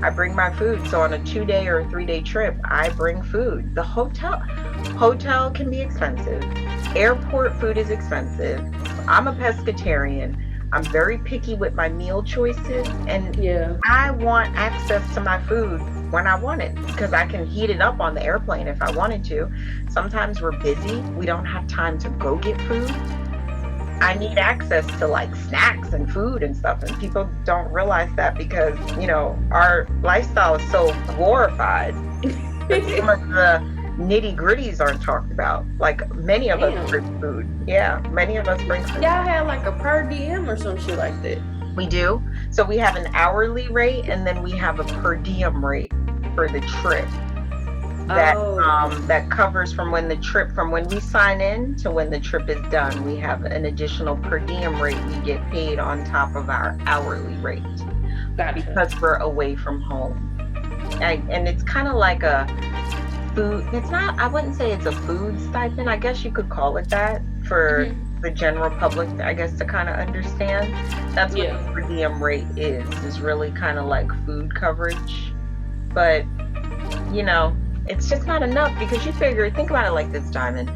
I bring my food. So on a 2-day or a 3-day trip, I bring food. The hotel can be expensive. Airport food is expensive. I'm a pescatarian. I'm very picky with my meal choices, and Yeah. I want access to my food when I want it, because I can heat it up on the airplane if I wanted to. Sometimes we're busy. We don't have time to go get food. I need access to like snacks and food and stuff, and people don't realize that because, you know, our lifestyle is so glorified that some of the nitty gritties aren't talked about. Like many of us bring food. Yeah, many of us bring food. Y'all had like a per diem or some shit like that. We do. So we have an hourly rate, and then we have a per diem rate for the trip. That covers from when we sign in to when the trip is done. We have an additional per diem rate we get paid on top of our hourly rate. Gotcha. Because we're away from home. And it's kind of like a food, it's not, I wouldn't say it's a food stipend. I guess you could call it that for the general public, I guess, to kind of understand. That's what the per diem rate is really kind of like food coverage. But, you know, it's just not enough, because you figure, think about it like this, Diamond.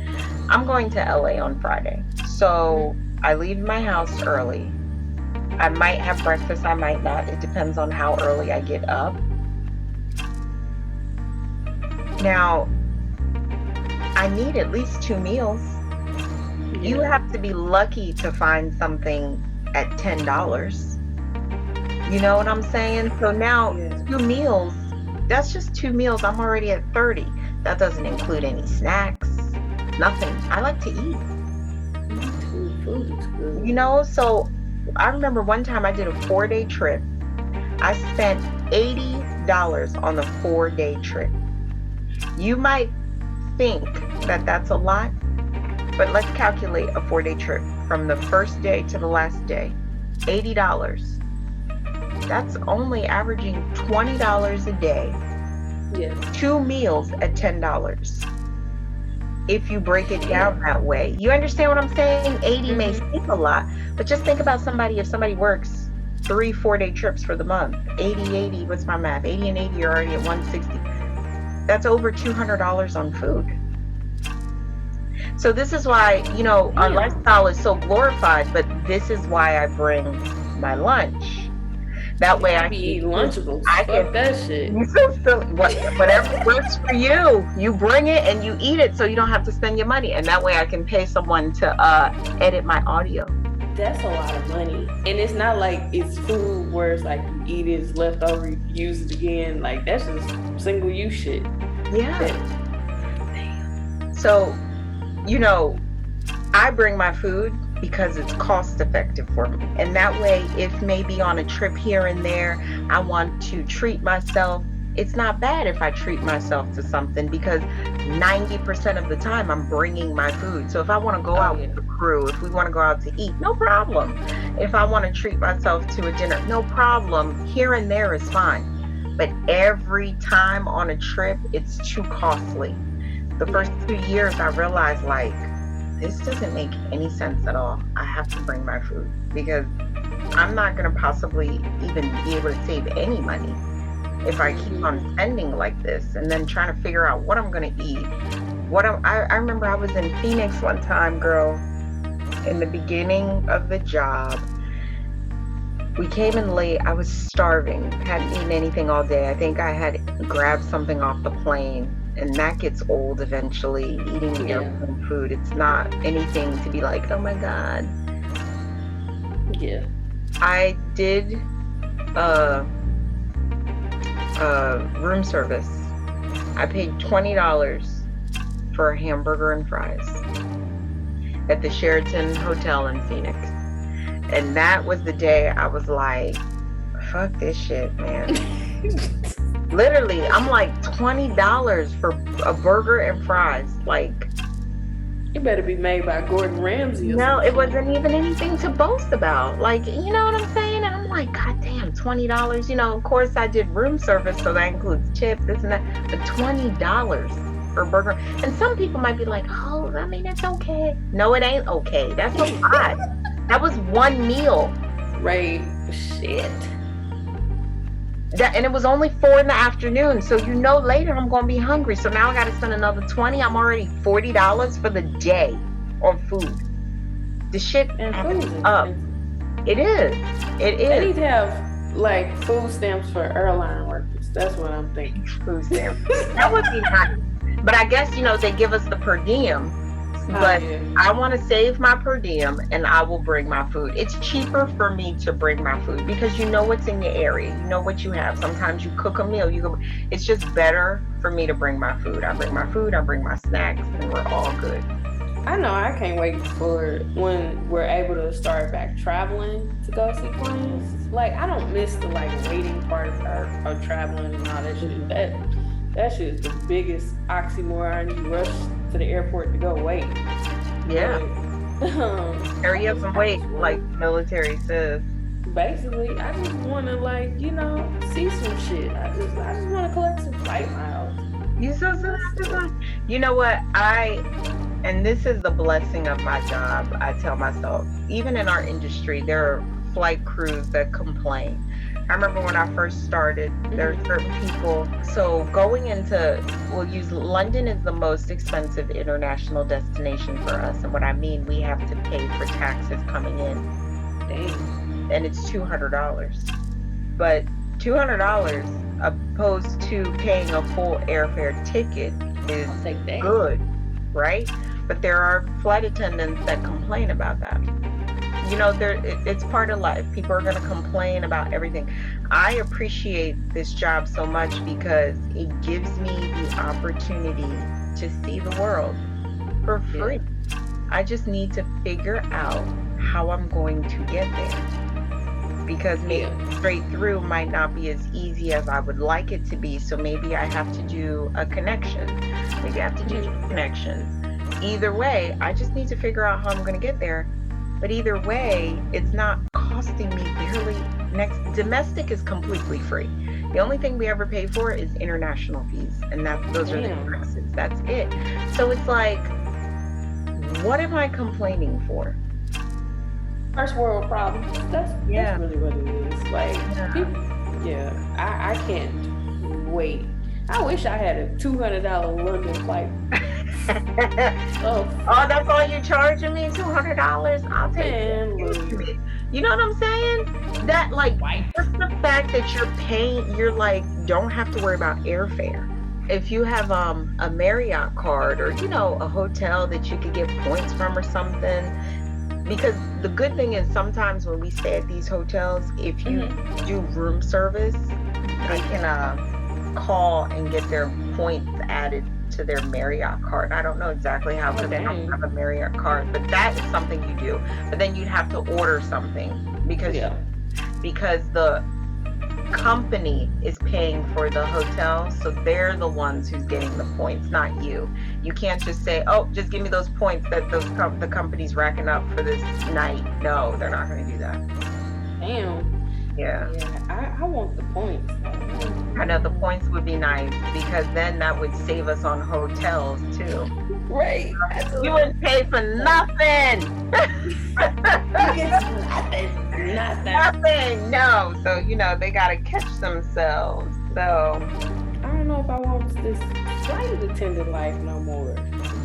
I'm going to LA on Friday. So I leave my house early. I might have breakfast, I might not. It depends on how early I get up. Now, I need at least 2 meals. You have to be lucky to find something at $10. You know what I'm saying? So now 2 meals, that's just 2 meals. I'm already at 30. That doesn't include any snacks, nothing. I like to eat. Food is good. You know, so I remember one time I did a 4-day trip. I spent $80 on the 4-day trip. You might think that that's a lot, but let's calculate a 4-day trip from the first day to the last day. $80. That's only averaging $20 a day. Yeah. 2 meals at $10. If you break it down that way, you understand what I'm saying? 80 may seem a lot, but just think about somebody, if somebody works 3 4-day trips for the month, 80, what's my math? 80 and 80, you're already at 160. That's over $200 on food. So this is why, you know, our lifestyle is so glorified, but this is why I bring my lunch. That way I can eat Lunchables. I Fuck that shit. Whatever works for you, you bring it and you eat it, so you don't have to spend your money. And that way I can pay someone to edit my audio. That's a lot of money. And it's not like it's food where it's like you eat it, it's left over, you use it again. Like, that's just single use shit. Yeah. So, you know, I bring my food because it's cost effective for me. And that way, if maybe on a trip here and there, I want to treat myself, it's not bad if I treat myself to something, because 90% of the time I'm bringing my food. So if I want to go out with the crew, if we want to go out to eat, no problem. If I want to treat myself to a dinner, no problem. Here and there is fine. But every time on a trip, it's too costly. The first 2 years, I realized, like, this doesn't make any sense at all. I have to bring my food, because I'm not going to possibly even be able to save any money if I keep on spending like this, and then trying to figure out what I'm going to eat. I remember I was in Phoenix one time, girl, in the beginning of the job. We came in late. I was starving, hadn't eaten anything all day. I think I had grabbed something off the plane. And that gets old eventually, eating airplane food. It's not anything to be like, oh my God. Yeah. I did room service. I paid $20 for a hamburger and fries at the Sheraton Hotel in Phoenix. And that was the day I was like, fuck this shit, man. Literally, I'm like, $20 for a burger and fries. Like, it better be made by Gordon Ramsay. No, it wasn't even anything to boast about. Like, you know what I'm saying? And I'm like, God damn, $20. You know, of course I did room service, so that includes tips, this and that. But $20 for a burger. And some people might be like, oh, I mean, it's okay. No, it ain't okay. That's a lot. That was one meal. Right. Shit. And it was only 4 in the afternoon. So later I'm gonna be hungry. So now I gotta spend another 20. I'm already $40 for the day on food. The shit And adds food is up. expensive. It is. It They need is. to have like food stamps for airline workers. That's what I'm thinking. Food stamps. That would be nice. But I guess they give us the per diem. But yeah. I want to save my per diem and I will bring my food. It's cheaper for me to bring my food because you know what's in your area. You know what you have. Sometimes you cook a meal. It's just better for me to bring my food. I bring my food, I bring my snacks, and we're all good. I know I can't wait for when we're able to start back traveling to go see clients. Like I don't miss the waiting part of traveling and all that shit. That shit is the biggest oxymoron. You rush to the airport to go wait. Yeah. Hurry up and wait, like military says. Basically, I just want to see some shit. I just want to collect some flight miles. You know what? And this is the blessing of my job. I tell myself, even in our industry, there are flight crews that complain. I remember when I first started, there are certain people. So going into, we'll use London is the most expensive international destination for us. And what I mean, we have to pay for taxes coming in. Dang. And it's $200. But $200 opposed to paying a full airfare ticket is good, right? But there are flight attendants that complain about that. It's part of life. People are going to complain about everything. I appreciate this job so much because it gives me the opportunity to see the world for free. Yeah. I just need to figure out how I'm going to get there. Because maybe straight through might not be as easy as I would like it to be. So maybe I have to do a connection. Maybe I have to do connections. Either way, I just need to figure out how I'm going to get there. But either way, it's not costing me barely. Domestic is completely free. The only thing we ever pay for is international fees. And those are the differences. That's it. So it's like, what am I complaining for? First world problems. That's really what it is. I can't wait. I wish I had a $200 London flight. Oh, that's all you're charging me? $200? I'll take it. You know what I'm saying? That just the fact that you're paying, don't have to worry about airfare. If you have a Marriott card or a hotel that you could get points from or something. Because the good thing is sometimes when we stay at these hotels, if you do room service, they can call and get their points added to their Marriott card. I don't know exactly how, because they don't have a Marriott card, but that is something you do. But then you'd have to order something because the company is paying for the hotel, so they're the ones who's getting the points, not you. You can't just say, oh, just give me those points that the company's racking up for this night. No, they're not going to do that. Damn. Yeah, I want the points. I know the points would be nice because then that would save us on hotels too. Right. You wouldn't pay for nothing. Nothing. No. So they gotta catch themselves. So I don't know if I want this flight attendant life no more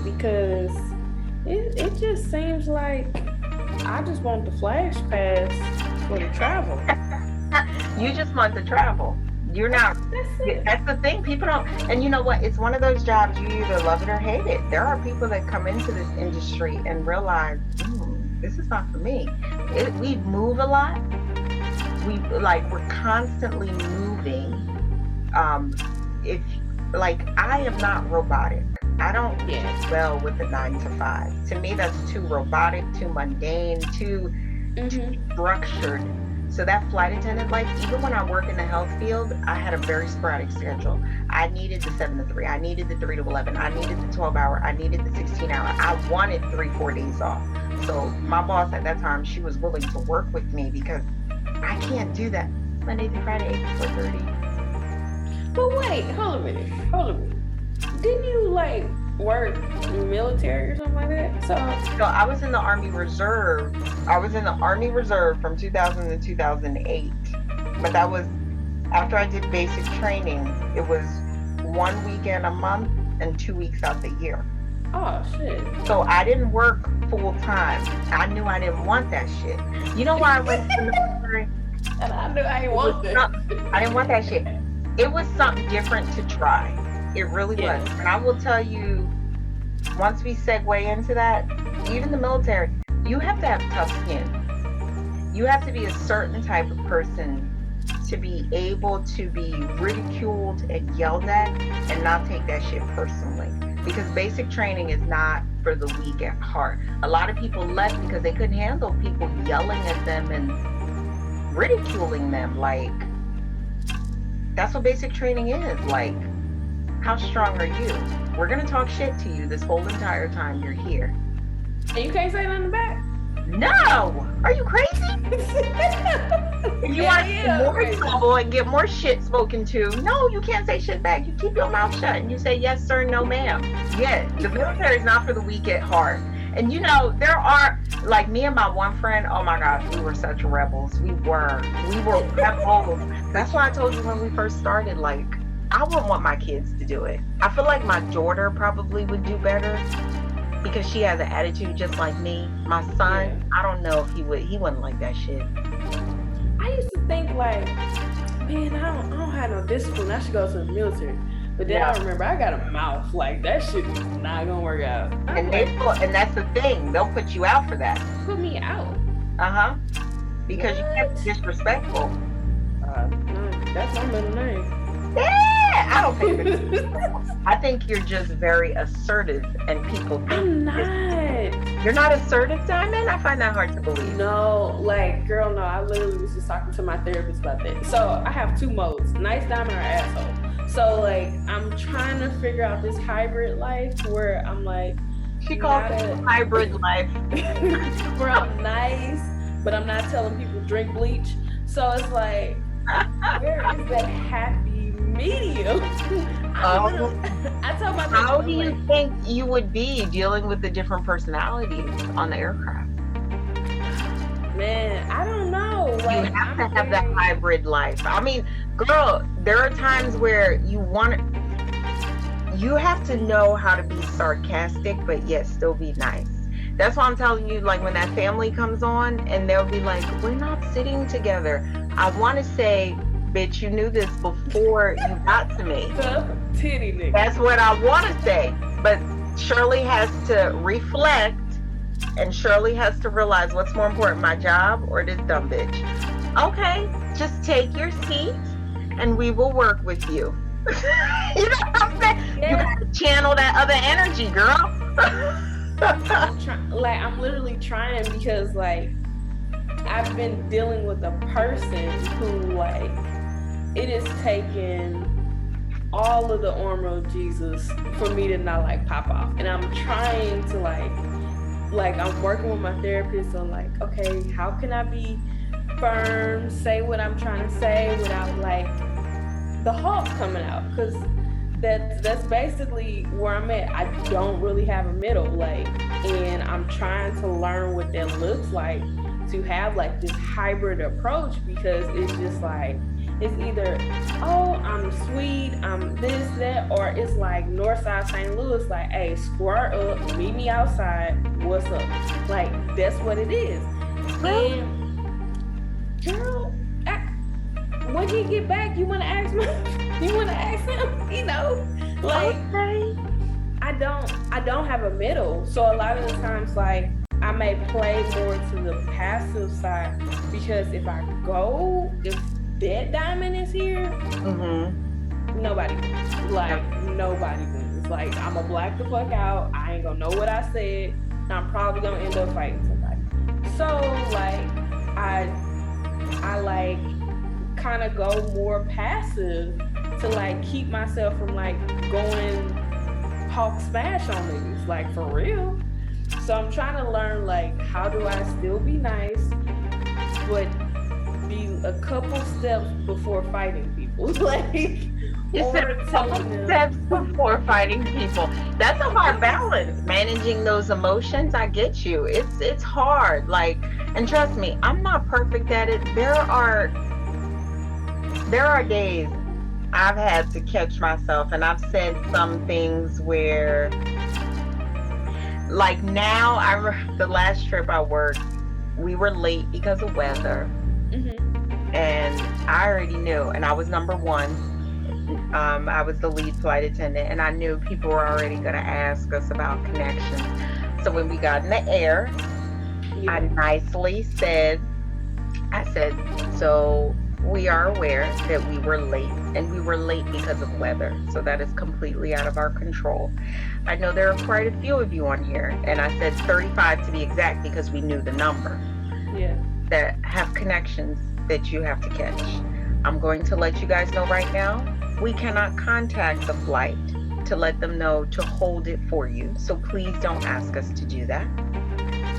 because it just seems like I just want the flash pass for the travel. You just want to travel. You're not. That's the thing. People don't. And you know what? It's one of those jobs you either love it or hate it. There are people that come into this industry and realize, this is not for me. We move a lot. We're constantly moving. I am not robotic. I don't do well with the 9 to 5. To me, that's too robotic, too mundane, too structured. So that flight attendant life, even when I work in the health field, I had a very sporadic schedule. I needed the 7 to 3. I needed the 3 to 11. I needed the 12-hour. I needed the 16-hour. I wanted 3-4 days off. So my boss at that time, she was willing to work with me because I can't do that Monday through Friday, 8 to 4:30. But wait, hold a minute. Didn't you work in the military or something like that? So I was in the Army Reserve. I was in the Army Reserve from 2000 to 2008. But that was After I did basic training, it was 1 weekend a month and 2 weeks out the year. Oh shit. So I didn't work full time. I knew I didn't want that shit. You know why I went to the military? And I knew I didn't want that. I didn't want that shit. It was something different to try. It really was. And I will tell you, once we segue into that, even the military, you have to have tough skin. You have to be a certain type of person to be able to be ridiculed and yelled at and not take that shit personally. Because basic training is not for the weak at heart. A lot of people left because they couldn't handle people yelling at them and ridiculing them. Like, that's what basic training is. Like, how strong are you? We're gonna talk shit to you this whole entire time you're here. And you can't say nothing back? No! Are you crazy? If you want to get more trouble and get more shit spoken to, no, you can't say shit back. You keep your mouth shut and you say yes sir, no ma'am. Yeah, the military is not for the weak at heart. And you know, there are, like me and my one friend, oh my gosh, we were such rebels. We were rebels. That's why I told you when we first started, like, I wouldn't want my kids to do it. I feel like my daughter probably would do better because she has an attitude just like me. My son, I don't know if he wouldn't like that shit. I used to think like, man, I don't have no discipline. I should go to the military. But then I remember I got a mouth. Like, that shit is not gonna work out. And that's the thing. They'll put you out for that. Put me out? Uh-huh. Because you can't be disrespectful. No, that's my middle name. Yeah, I don't think I think you're just very assertive and people think I'm not. You're not assertive, Diamond? I find that hard to believe. No, like, girl, no. I literally was just talking to my therapist about that. So I have two modes, nice diamond or asshole. So like, I'm trying to figure out this hybrid life where I'm like, she calls it hybrid life. Where I'm nice, but I'm not telling people drink bleach. So it's like, where is that happy medium? I told my how do you think you would be dealing with the different personalities on the aircraft? Man, I don't know. Like, you have to have that hybrid life. I mean, girl, there are times where you have to know how to be sarcastic, but yet still be nice. That's why I'm telling you, like, when that family comes on and they'll be like, we're not sitting together. I want to say, bitch, you knew this before you got to me. Titty nigga. That's what I want to say. But Sherley has to reflect, and Sherley has to realize what's more important, my job or this dumb bitch. Okay, just take your seat and we will work with you. You know what I'm saying? Yeah. You gotta channel that other energy, girl. I'm literally trying because, like, I've been dealing with a person who, like, it is taking all of the armor of Jesus for me to not, like, pop off. And I'm trying to, like I'm working with my therapist on, like, okay, how can I be firm, say what I'm trying to say without, like, the Hulk coming out? Because that's basically where I'm at. I don't really have a middle, like, and I'm trying to learn what that looks like to have, like, this hybrid approach, because it's just like, it's either, oh, I'm sweet, I'm this, that, or it's like Northside St. Louis, like, hey, square up, meet me outside, what's up? Like, that's what it is. And, girl, when he get back, you wanna ask him? You know, like, I don't have a middle. So a lot of the times, like, I may play more to the passive side, because if that diamond is here, nobody wins. Like, nobody wins. Like, I'm gonna black the fuck out. I ain't gonna know what I said. I'm probably gonna end up fighting somebody. So, like, I like kind of go more passive to, like, keep myself from, like, going Hulk smash on niggas, like, for real. So I'm trying to learn, like, how do I still be nice, but be a couple steps before fighting people, like, or telling them steps before fighting people. That's a hard balance, managing those emotions. I get you. It's hard. Like, and trust me, I'm not perfect at it. There are there are days I've had to catch myself, and I've said some things where, like now, the last trip I worked, we were late because of weather, and I already knew, and I was number one. I was the lead flight attendant, and I knew people were already going to ask us about connections. So when we got in the air, I nicely said, so we are aware that we were late, and we were late because of weather. So that is completely out of our control. I know there are quite a few of you on here, and I said 35 to be exact because we knew the number. Yeah. That have connections that you have to catch. I'm going to let you guys know right now, we cannot contact the flight to let them know to hold it for you. So please don't ask us to do that.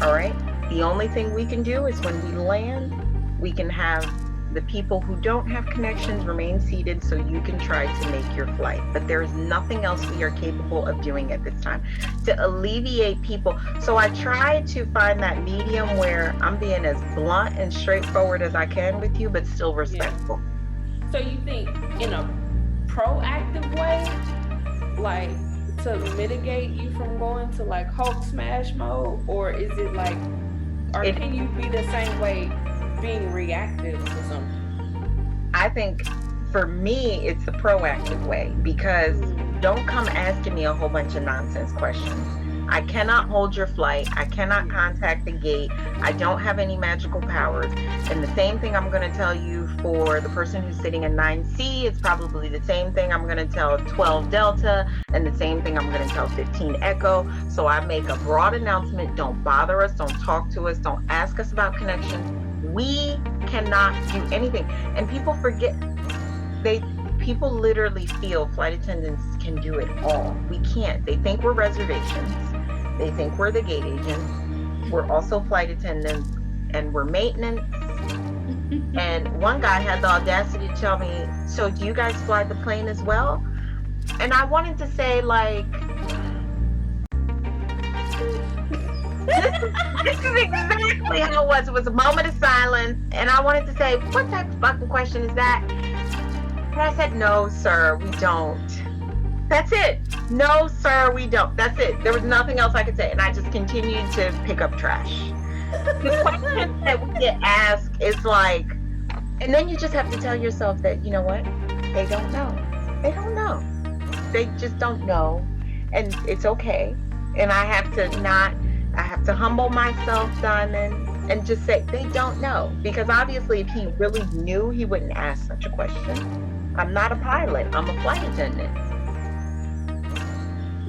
All right? The only thing we can do is when we land, we can have the people who don't have connections remain seated so you can try to make your flight. But there is nothing else we are capable of doing at this time to alleviate people. So I try to find that medium where I'm being as blunt and straightforward as I can with you, but still respectful. Yeah. So you think in a proactive way, like to mitigate you from going to like Hulk smash mode, or is it like, or can you be the same way being reactive to something? I think for me, it's the proactive way, because don't come asking me a whole bunch of nonsense questions. I cannot hold your flight. I cannot contact the gate. I don't have any magical powers. And the same thing I'm going to tell you for the person who's sitting in 9C, it's probably the same thing I'm going to tell 12 Delta, and the same thing I'm going to tell 15 Echo. So I make a broad announcement. Don't bother us. Don't talk to us. Don't ask us about connections. We cannot do anything. And people forget, people literally feel flight attendants can do it all. We can't. They think we're reservations. They think we're the gate agents. We're also flight attendants, and we're maintenance. And one guy had the audacity to tell me, so do you guys fly the plane as well? And I wanted to say, like, this is exactly how it was. It was a moment of silence, and I wanted to say, what type of fucking question is that? And I said, no, sir, we don't. That's it. No, sir, we don't. That's it. There was nothing else I could say, and I just continued to pick up trash. The questions that we get asked is like, and then you just have to tell yourself that, you know what? They don't know. They don't know. They just don't know, and it's okay. And I have to humble myself, Diamond, and just say, they don't know. Because obviously, if he really knew, he wouldn't ask such a question. I'm not a pilot. I'm a flight attendant.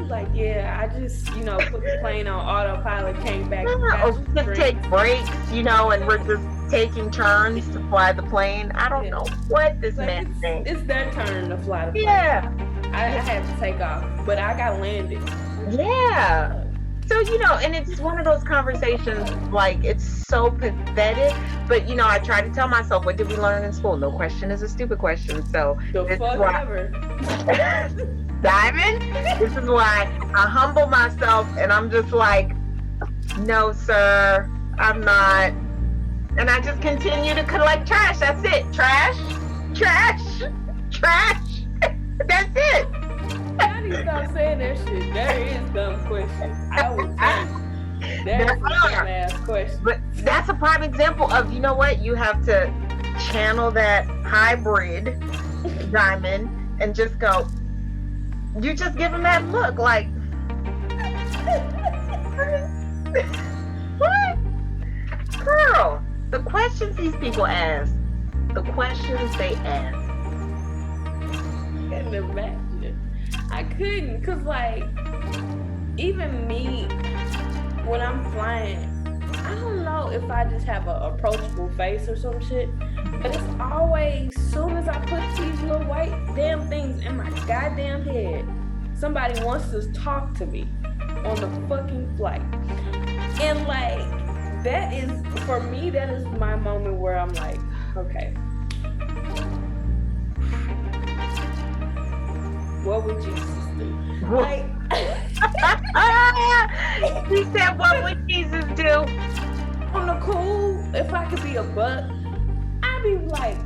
Like, yeah, I just, put the plane on autopilot, came back. Or we just take breaks, and we're just taking turns to fly the plane. I don't know what this man thinks. It's their turn to fly the plane. Yeah. I had to take off, but I got landed. Yeah. So, and it's one of those conversations, like, it's so pathetic, but, I try to tell myself, what did we learn in school? No question is a stupid question. So, the fuck ever. Diamond, this is why I humble myself, and I'm just like, no, sir, I'm not. And I just continue to collect trash. That's it. Trash, trash, trash. That's it. I need to stop saying that shit. There is dumb questions. I will tell you. There's some dumb ass questions. But that's a prime example of, you know what? You have to channel that hybrid, Diamond, and just go, you just give him that look like, what? Girl, the questions these people ask, the questions they ask. Couldn't imagine. I couldn't, because, like, even me, when I'm flying, I don't know if I just have an approachable face or some shit, but it's always, soon as I put these little white damn things in my goddamn head, somebody wants to talk to me on the fucking flight. And, like, that is, for me, that is my moment where I'm like, okay, what would Jesus do? Like, he said, what would Jesus do? On the cool, if I could be a buck, I'd be like,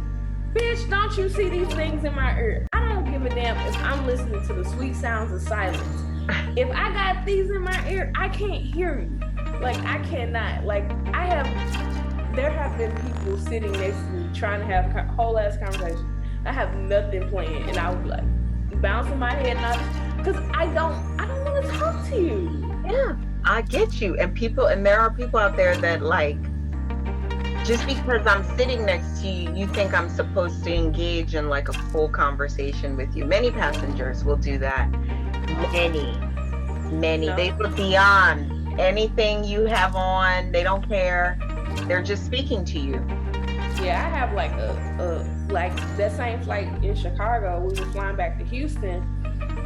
Bitch, don't you see these things in my ear? I don't give a damn if I'm listening to the sweet sounds of silence. If I got these in my ear, I can't hear you. Like, I cannot. Like, there have been people sitting next to me trying to have a whole ass conversation. I have nothing playing, and I would be like bouncing my head, because I don't want to talk to you. Yeah, I get you. And there are people out there that, like, just because I'm sitting next to you, you think I'm supposed to engage in like a full conversation with you. Many passengers will do that. Many. No. They look beyond anything you have on. They don't care. They're just speaking to you. Yeah, I have like like that same flight in Chicago. We were flying back to Houston.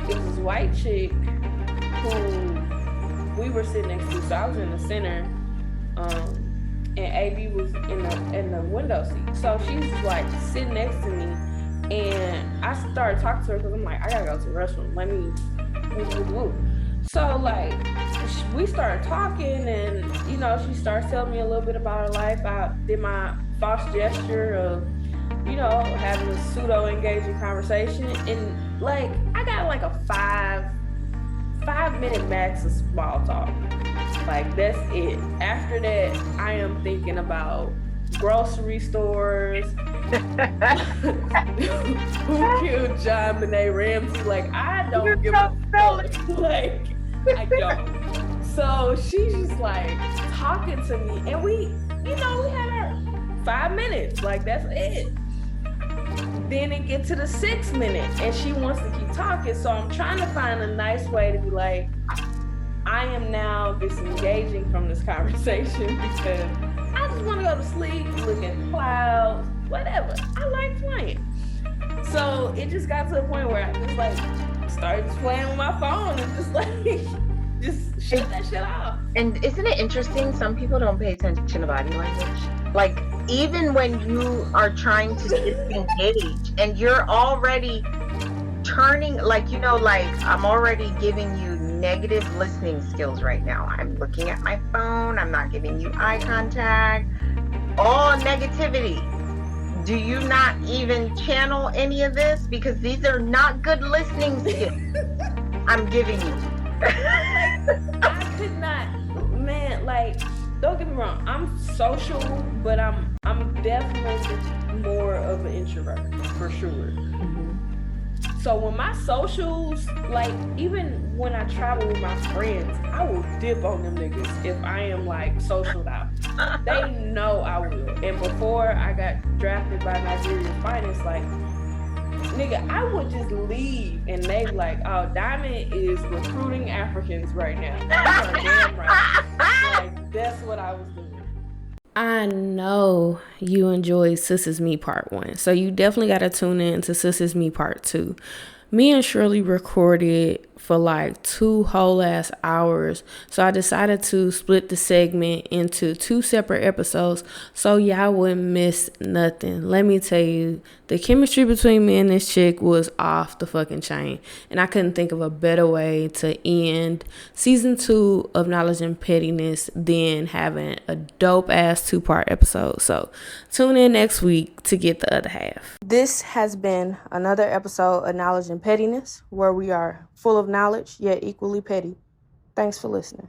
It was this white chick who we were sitting next to. So I was in the center, and AB was in the window seat. So she's like sitting next to me, and I started talking to her because I'm like, I gotta go to the restroom. Let me woo. So like we started talking, and she started telling me a little bit about her life. I did my false gesture of having a pseudo engaging conversation, and like I got like a 5-minute max of small talk. Like that's it. After that, I am thinking about grocery stores. Who killed John Benet Ramsey? Like, I don't give a fuck. Like, I don't. So she's just like talking to me, and we had our 5 minutes. Like, that's it. Then it gets to the 6 minute, and she wants to keep talking. So I'm trying to find a nice way to be like, I am now disengaging from this conversation because I just want to go to sleep, look at clouds, whatever. I like playing. So it just got to a point where I just like started playing with my phone and just like just shut that shit off. And isn't it interesting? Some people don't pay attention to body language. Like, even when you are trying to disengage and you're already turning, like, I'm already giving you negative listening skills right now. I'm looking at my phone. I'm not giving you eye contact. All negativity. Do you not even channel any of this? Because these are not good listening skills I'm giving you. I could not, man, like, don't get me wrong, I'm social, but I'm definitely more of an introvert, for sure. Mm-hmm. So when my socials, like, even when I travel with my friends, I will dip on them niggas if I am, like, socialed out. They know I will. And before I got drafted by Nigeria's Finest, like, nigga, I would just leave, and they like, oh, Diamond is recruiting Africans right now. You are damn right. Like, that's what I was doing. I know you enjoyed Sis Is Me Part 1, so you definitely got to tune in to Sis Is Me Part 2. Me and Sherley recorded for like 2 whole ass hours, so I decided to split the segment into 2 separate episodes so y'all wouldn't miss nothing. Let me tell you, the chemistry between me and this chick was off the fucking chain, and I couldn't think of a better way to end season 2 of Knowledge and Pettiness than having a dope ass 2-part episode. So tune in next week to get the other half. This has been another episode of Knowledge and Pettiness, where we are full of knowledge yet equally petty. Thanks for listening.